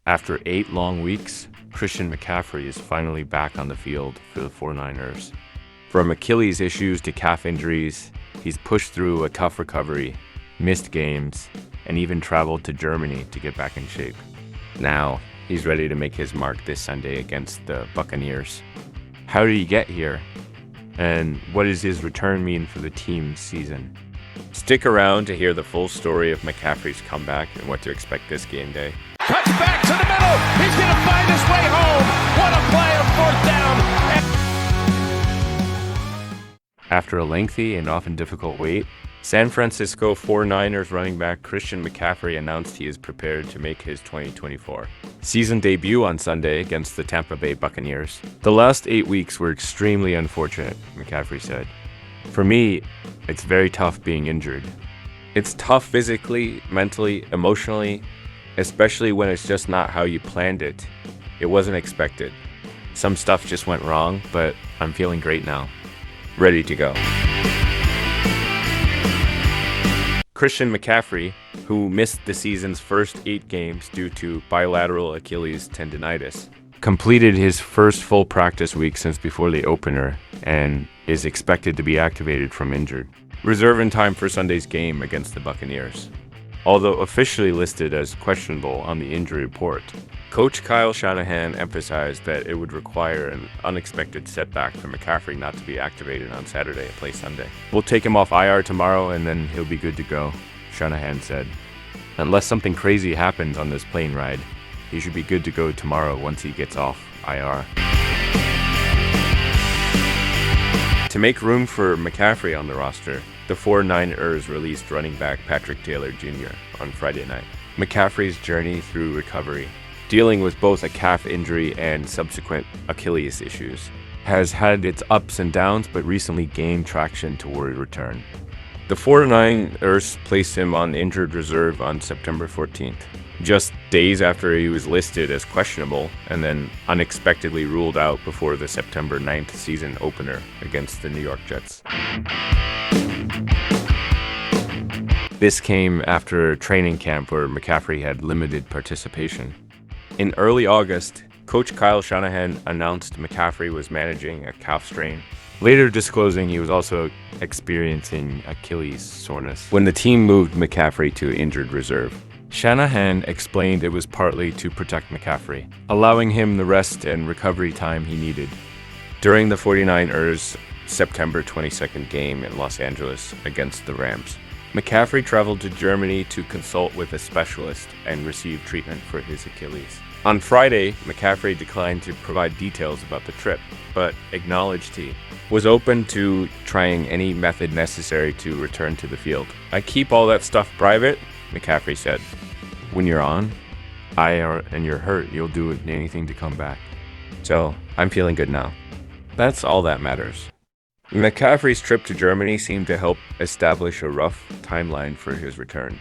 After 8 long weeks, Christian McCaffrey is finally back on the field for the 49ers. From Achilles issues to calf injuries, he's pushed through a tough recovery, missed games, and even traveled to Germany to get back in shape. Now, he's ready to make his mark this Sunday against the Buccaneers. How did he get here? And what does his return mean for the team's season? Stick around to hear the full story of McCaffrey's comeback and what to expect this game day. Cuts back to the middle. He's going to find his way home. What a play on fourth down. After a lengthy and often difficult wait, San Francisco 49ers running back Christian McCaffrey announced he is prepared to make his 2024 season debut on Sunday against the Tampa Bay Buccaneers. The last 8 weeks were extremely unfortunate, McCaffrey said. For me, it's very tough being injured. It's tough physically, mentally, emotionally, especially when it's just not how you planned it. It wasn't expected. Some stuff just went wrong, but I'm feeling great now. Ready to go. Christian McCaffrey, who missed the season's first 8 games due to bilateral Achilles tendonitis, completed his first full practice week since before the opener and is expected to be activated from injured, reserved in time for Sunday's game against the Buccaneers. Although officially listed as questionable on the injury report, Coach Kyle Shanahan emphasized that it would require an unexpected setback for McCaffrey not to be activated on Saturday and play Sunday. We'll take him off IR tomorrow and then he'll be good to go, Shanahan said. Unless something crazy happens on this plane ride, he should be good to go tomorrow once he gets off IR. To make room for McCaffrey on the roster, the 49ers released running back Patrick Taylor Jr. on Friday night. McCaffrey's journey through recovery, dealing with both a calf injury and subsequent Achilles issues, has had its ups and downs but recently gained traction toward return. The 49ers placed him on injured reserve on September 14th, just days after he was listed as questionable and then unexpectedly ruled out before the September 9th season opener against the New York Jets. This came after training camp where McCaffrey had limited participation. In early August, Coach Kyle Shanahan announced McCaffrey was managing a calf strain, later disclosing he was also experiencing Achilles soreness when the team moved McCaffrey to injured reserve. Shanahan explained it was partly to protect McCaffrey, allowing him the rest and recovery time he needed. During the 49ers' September 22nd game in Los Angeles against the Rams, McCaffrey traveled to Germany to consult with a specialist and receive treatment for his Achilles. On Friday, McCaffrey declined to provide details about the trip, but acknowledged he was open to trying any method necessary to return to the field. "I keep all that stuff private," McCaffrey said. "When you're on IR and you're hurt, you'll do anything to come back. So I'm feeling good now. That's all that matters." McCaffrey's trip to Germany seemed to help establish a rough timeline for his return.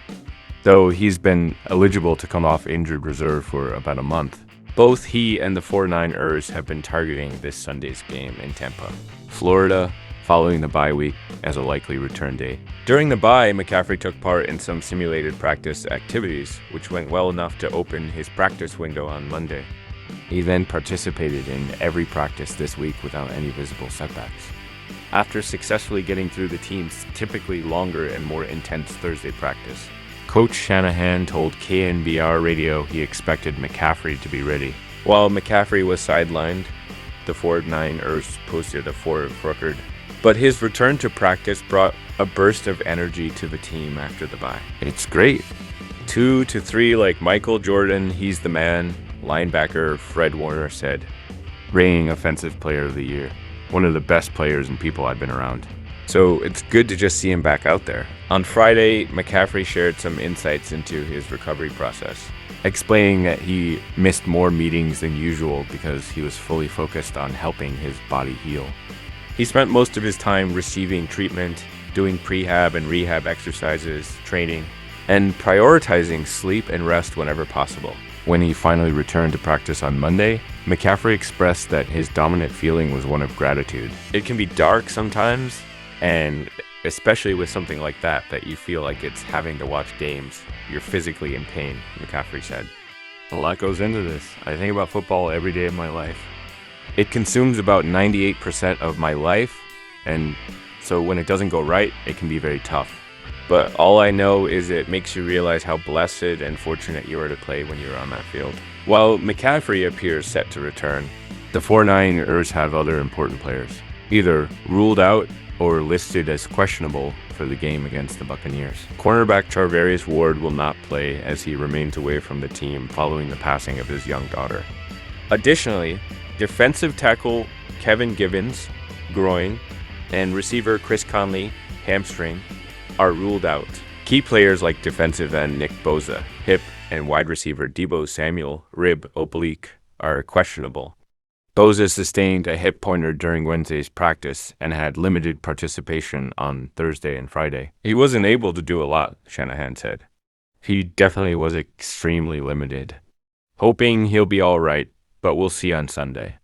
Though he's been eligible to come off injured reserve for about a month, both he and the 49ers have been targeting this Sunday's game in Tampa, Florida, following the bye week as a likely return date. During the bye, McCaffrey took part in some simulated practice activities, which went well enough to open his practice window on Monday. He then participated in every practice this week without any visible setbacks. After successfully getting through the team's typically longer and more intense Thursday practice, Coach Shanahan told KNBR Radio he expected McCaffrey to be ready. While McCaffrey was sidelined, the 49ers posted a 4 record, but his return to practice brought a burst of energy to the team after the bye. "It's great. 2 to 3 like Michael Jordan, he's the man," linebacker Fred Warner said, reigning Offensive Player of the Year, one of the best players and people I've been around. So it's good to just see him back out there. On Friday, McCaffrey shared some insights into his recovery process, explaining that he missed more meetings than usual because he was fully focused on helping his body heal. He spent most of his time receiving treatment, doing prehab and rehab exercises, training, and prioritizing sleep and rest whenever possible. When he finally returned to practice on Monday, McCaffrey expressed that his dominant feeling was one of gratitude. "It can be dark sometimes, and especially with something like that you feel like it's having to watch games. You're physically in pain," McCaffrey said. A lot goes into this. I think about football every day of my life. It consumes about 98% of my life, and so when it doesn't go right, it can be very tough. But all I know is it makes you realize how blessed and fortunate you are to play when you're on that field. While McCaffrey appears set to return, the 49ers have other important players, either ruled out or listed as questionable for the game against the Buccaneers. Cornerback Charvarius Ward will not play as he remains away from the team following the passing of his young daughter. Additionally, defensive tackle Kevin Givens, groin, and receiver Chris Conley, hamstring, are ruled out. Key players like defensive end Nick Bosa, hip, and wide receiver Deebo Samuel, rib, oblique, are questionable. Bosa sustained a hip pointer during Wednesday's practice and had limited participation on Thursday and Friday. He wasn't able to do a lot, Shanahan said. He definitely was extremely limited. Hoping he'll be all right, but we'll see on Sunday.